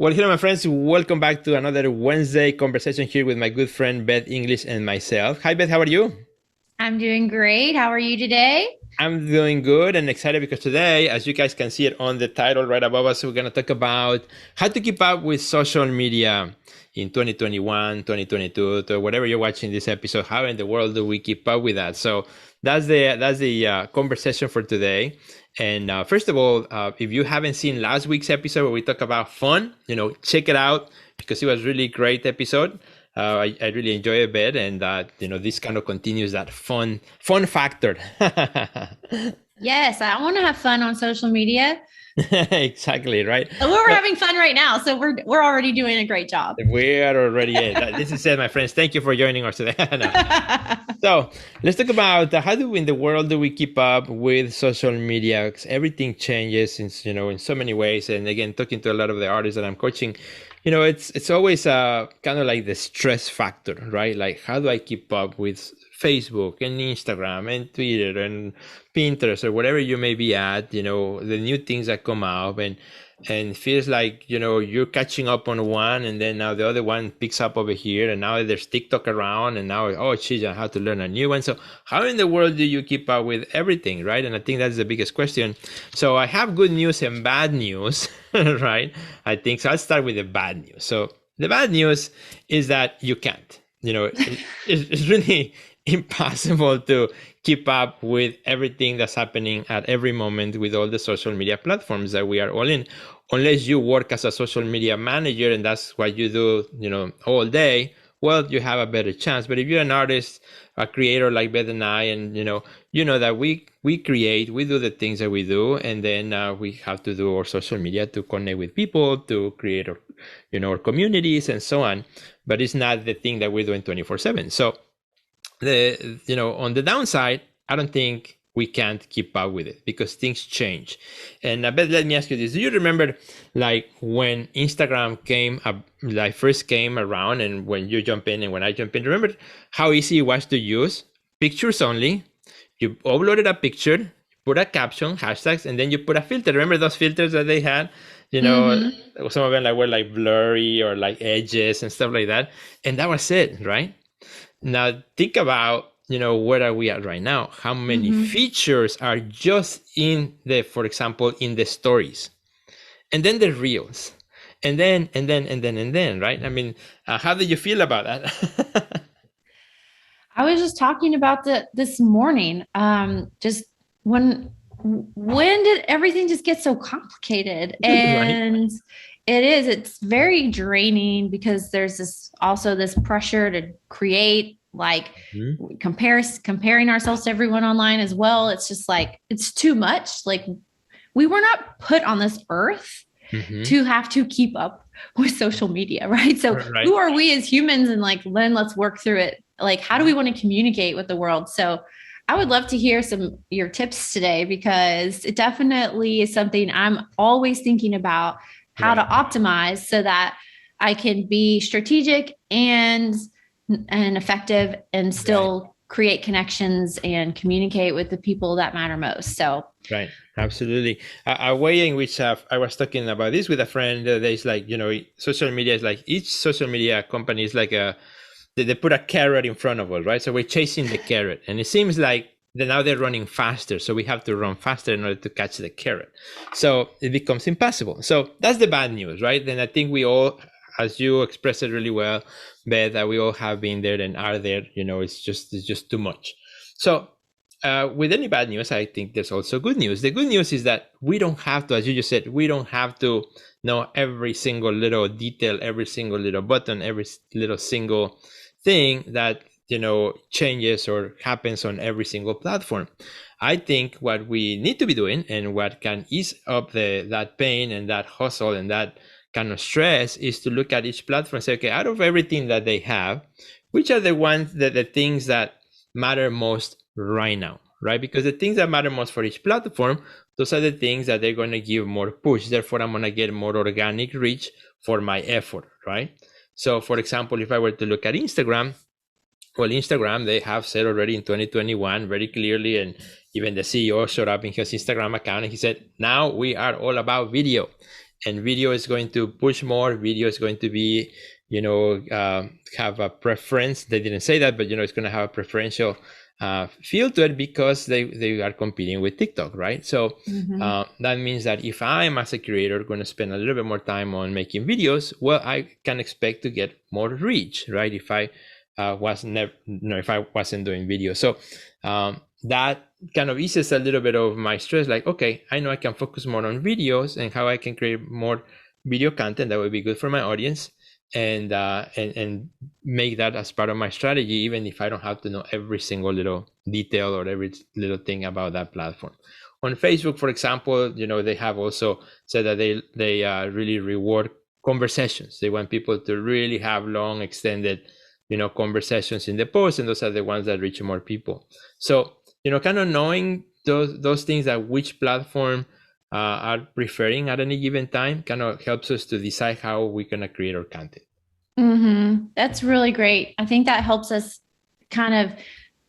Well, hello, my friends. Welcome back to another Wednesday conversation here with my good friend Beth English and myself. Hi, Beth. How are you? I'm doing great. How are you today? I'm doing good and excited because today, as you guys can see it on the title right above us, we're going to talk about how to keep up with social media in 2021, 2022, to whatever you're watching this episode. How in the world do we keep up with that? So that's the conversation for today. And first of all, if you haven't seen last week's episode where we talk about fun, check it out because it was really great episode. I really enjoy it a bit, and this kind of continues that fun factor. Yes, I want to have fun on social media. Exactly, right. We're So having fun right now, so we're already doing a great job. we are already in. This is it, my friends. Thank you for joining us today. No. So let's talk about how do we, in the world do we keep up with social media? 'Cause everything changes in so many ways. And again, talking to a lot of the artists that I'm coaching, it's always kind of like the stress factor, right? Like how do I keep up with Facebook and Instagram and Twitter and Pinterest or whatever you may be at, the new things that come out and feels like you're catching up on one and then now the other one picks up over here and now there's TikTok around and now oh geez, I have to learn a new one. So how in the world do you keep up with everything, right? And I think that's the biggest question. So I have good news and bad news. Right? I think so. I'll start with the bad news. So the bad news is that you can't, it's really impossible to keep up with everything that's happening at every moment with all the social media platforms that we are all in, unless you work as a social media manager and that's what you do, all day. Well, you have a better chance. But if you're an artist, a creator like Beth and I, and you know that we create, we do the things that we do, and then we have to do our social media to connect with people, to create our communities and so on. But it's not the thing that we're doing 24/7. So on the downside, I don't think we can't keep up with it because things change. And I bet, let me ask you this: do you remember, like when Instagram first came around, and when you jump in and when I jump in? Remember how easy it was to use? Pictures only. You uploaded a picture, put a caption, hashtags, and then you put a filter. Remember those filters that they had? Hmm. Some of them were like blurry or like edges and stuff like that, and that was it, right? Now think about, where are we at right now? How many Hmm. features are just for example, in the stories, and then the reels, and then, right? I mean, how do you feel about that? I was just talking about this morning. Just when when did everything just get so complicated? Right? And it's very draining because there's this pressure to create like comparing ourselves to everyone online as well. It's just like it's too much. Like we were not put on this earth Mm-hmm. to have to keep up with social media, right? So Right. who are we as humans? And like, then let's work through it. Like, how do we want to communicate with the world? So I would love to hear some your tips today because it definitely is something I'm always thinking about how to Right. optimize so that I can be strategic and effective and Right. still create connections and communicate with the people that matter most. So Right. Absolutely. A way in which I was talking about this with a friend, there's like, social media is like each social media company is like they put a carrot in front of us, right? So we're chasing the carrot, and it seems like now they're running faster. So we have to run faster in order to catch the carrot. So it becomes impossible. So that's the bad news, right? And I think we all, as you expressed it really well, Beth, that we all have been there and are there. It's just too much. So with any bad news, I think there's also good news. The good news is that we don't have to, as you just said, we don't have to know every single little detail, every single little button, every little single thing that changes or happens on every single platform. I think what we need to be doing and what can ease up that pain and that hustle and that kind of stress is to look at each platform and say, okay, out of everything that they have, which are the things that matter most right now, right? Because the things that matter most for each platform, those are the things that they're going to give more push. Therefore, I'm going to get more organic reach for my effort, right? So, for example, if I were to look at Instagram, well, Instagram, they have said already in 2021 very clearly, and even the CEO showed up in his Instagram account and he said, now we are all about video. and video is going to push more. Video is going to be, have a preference. They didn't say that, but it's going to have a preferential feel to it because they are competing with TikTok, right? So that means that if I'm, as a creator, going to spend a little bit more time on making videos, well, I can expect to get more reach, right? If I if I wasn't doing video. So that kind of eases a little bit of my stress. Like, okay, I know I can focus more on videos and how I can create more video content that would be good for my audience, and make that as part of my strategy, even if I don't have to know every single little detail or every little thing about that platform. On Facebook, for example, they have also said that they really reward conversations. They want people to really have long, extended conversations in the post, and those are the ones that reach more people. So kind of knowing those things, that which platform are preferring at any given time, kind of helps us to decide how we're going to create our content. That's really great. I think that helps us kind of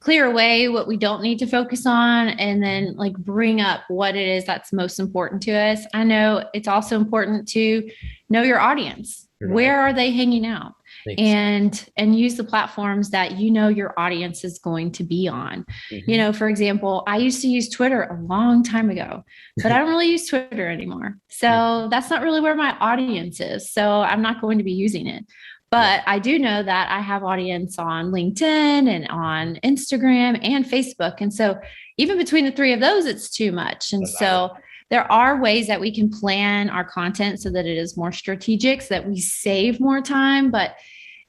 clear away what we don't need to focus on, and then like bring up what it is that's most important to us. I know it's also important to know your audience. Right. Where are they hanging out? Thanks. And use the platforms that your audience is going to be on. For example, I used to use Twitter a long time ago, but I don't really use Twitter anymore. So that's not really where my audience is. So I'm not going to be using it. But I do know that I have audience on LinkedIn and on Instagram and Facebook. And so even between the three of those, it's too much. And so there are ways that we can plan our content so that it is more strategic, so that we save more time. But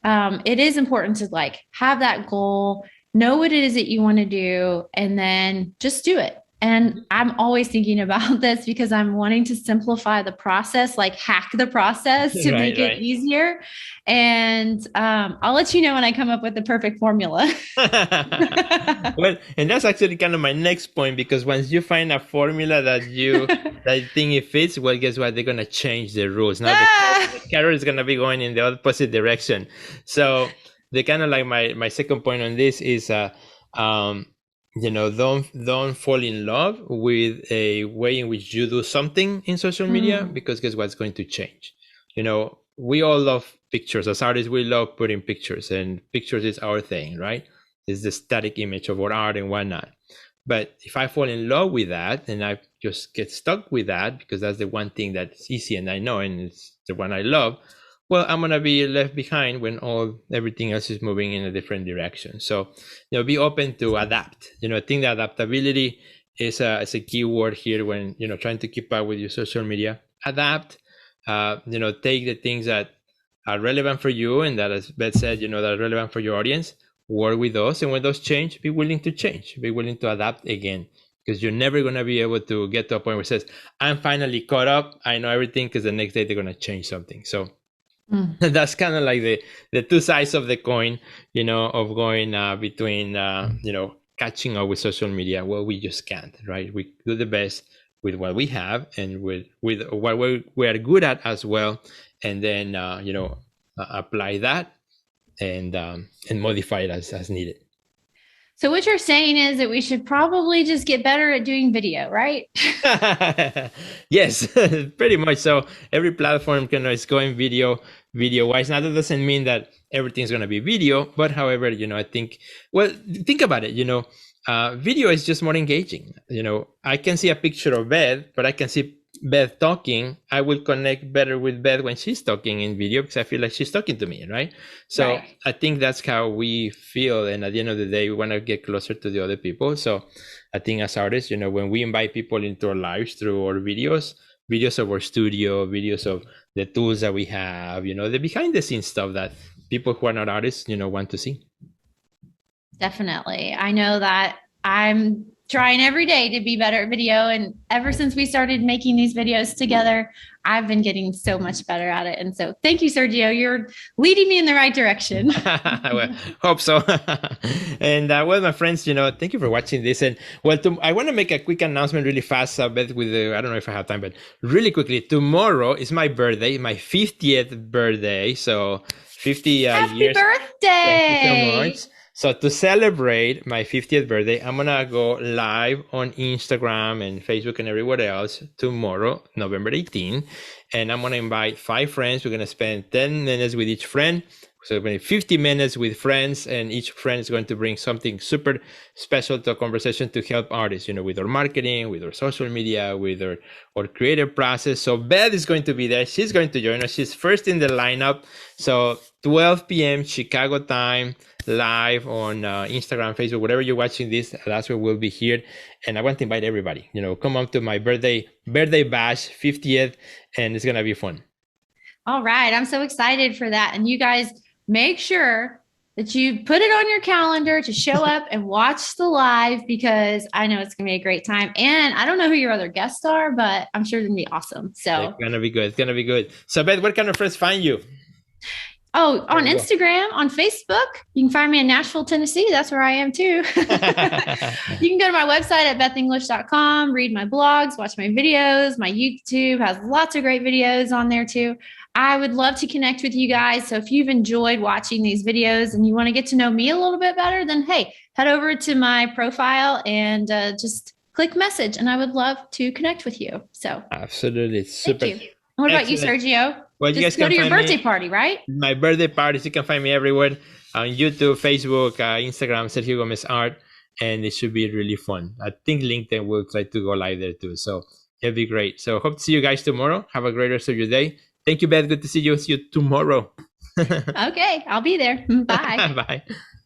it is important to like have that goal, know what it is that you want to do, and then just do it. And I'm always thinking about this because I'm wanting to simplify the process, like hack the process to make it easier. And I'll let you know when I come up with the perfect formula. Well, and that's actually kind of my next point, because once you find a formula that you think it fits, well, guess what? They're going to change the rules. Now the carrot is going to be going in the opposite direction. So the kind of like my second point on this is don't fall in love with a way in which you do something in social media, because guess what's going to change? We all love pictures. As artists, we love putting pictures, and pictures is our thing, right? It's the static image of our art and whatnot. But if I fall in love with that and I just get stuck with that because that's the one thing that's easy and I know and it's the one I love, well, I'm gonna be left behind when everything else is moving in a different direction. So, be open to adapt. I think that adaptability is a key word here when trying to keep up with your social media. Adapt. Take the things that are relevant for you and that, as Beth said, that are relevant for your audience. Work with those, and when those change, be willing to change. Be willing to adapt again, because you're never gonna be able to get to a point where it says, "I'm finally caught up. I know everything," because the next day they're gonna change something. So. That's kind of like the two sides of the coin, of going between, catching up with social media. Well, we just can't, right? We do the best with what we have and with what we are good at as well. And then, apply that and modify it as needed. So what you're saying is that we should probably just get better at doing video, right? Yes, pretty much. So every platform is going video wise. Now that doesn't mean that everything's going to be video, but however, I think, well, think about it, video is just more engaging. I can see a picture of Beth, but I can see Beth talking. I will connect better with Beth when she's talking in video because I feel like she's talking to me, right? So I think that's how we feel, and at the end of the day, we want to get closer to the other people. So I think as artists, when we invite people into our lives through our videos of our studio, videos of the tools that we have, the behind the scenes stuff that people who are not artists, want to see. Definitely. I know that I'm trying every day to be better at video. And ever since we started making these videos together, I've been getting so much better at it. And so thank you, Sergio. You're leading me in the right direction. Well, hope so. And well, my friends, thank you for watching this. And well, I want to make a quick announcement really fast, Beth, I don't know if I have time, but really quickly, tomorrow is my birthday, my 50th birthday. So 50 Happy years. Birthday! Thank you so much. So to celebrate my 50th birthday, I'm gonna go live on Instagram and Facebook and everywhere else tomorrow, November 18th. And I'm gonna invite 5 friends. We're gonna spend 10 minutes with each friend. So 50 minutes with friends, and each friend is going to bring something super special to a conversation to help artists, with our marketing, with our social media, with our creative process. So Beth is going to be there. She's going to join us. She's first in the lineup. So 12 p.m. Chicago time, live on Instagram, Facebook, whatever you're watching this, that's where we'll be here. And I want to invite everybody, come up to my birthday bash, 50th, and it's going to be fun. All right. I'm so excited for that. And you guys make sure that you put it on your calendar to show up and watch the live, because I know it's going to be a great time. And I don't know who your other guests are, but I'm sure it's going to be awesome. So it's going to be good. It's going to be good. So Beth, where can our friends find you? Oh, on Instagram, on Facebook. You can find me in Nashville, Tennessee. That's where I am too. You can go to my website at bethenglish.com, read my blogs, watch my videos. My YouTube has lots of great videos on there too. I would love to connect with you guys. So if you've enjoyed watching these videos and you want to get to know me a little bit better, then hey, head over to my profile and just click message, and I would love to connect with you. So absolutely. Super. Thank you. What about you, Sergio? Well, just you guys go to your birthday party, right? My birthday parties. You can find me everywhere on YouTube, Facebook, Instagram, Sergio Gomez Art, and it should be really fun. I think LinkedIn will try to go live there too. So it'll be great. So hope to see you guys tomorrow. Have a great rest of your day. Thank you, Beth. Good to see you. See you tomorrow. Okay, I'll be there. Bye. Bye.